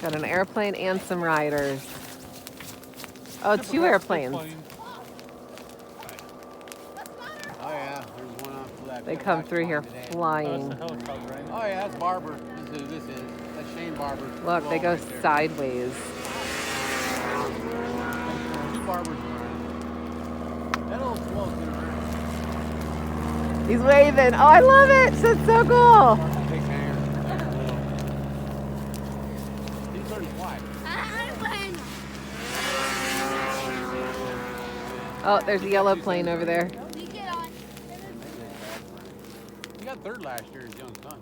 Got an airplane and some riders. Oh, two airplanes. Oh yeah, there's one off the left. They come through here flying. Oh yeah, that's Barber. This is. That's Shane Barber. Look, they go sideways. Two Barbers around. That old smoke in her. He's waving. Oh, I love it. That's so cool. Big hanger. He's learning to fly. Oh, there's a yellow plane over there. He got third last year, his young son.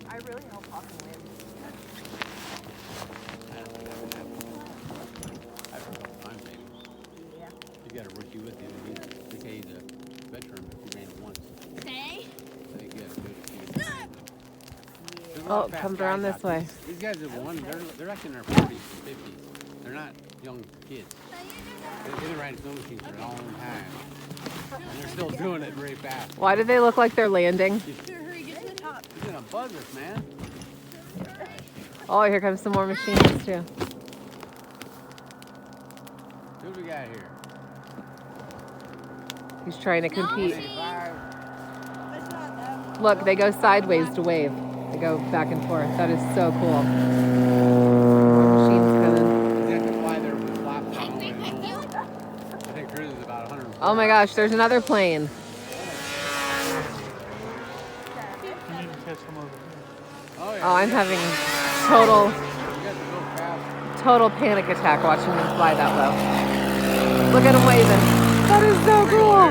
I really hope Hawking wins. I've heard a couple times maybe. Yeah. He's got a rookie with him. They say he's a veteran, but he ran it once. I think he had a good few. Oh, comes around this way. These guys have won. They're like in their 40s and 50s. They're not young kids. They've been riding snow machines for a long time. And they're still doing it very fast. Why do they look like they're landing? He's gonna buzz us, man. Oh, here comes some more machines too. Who do we got here? He's trying to compete. 85. Look, they go sideways to wave. They go back and forth. That is so cool. Machines coming. They have to fly there with flaps on. I think cruise is about 100. Oh my gosh, there's another plane. Oh, yeah. Oh, I'm having You got to go fast. total panic attack watching them fly that low. Look at them waving. That is so cool.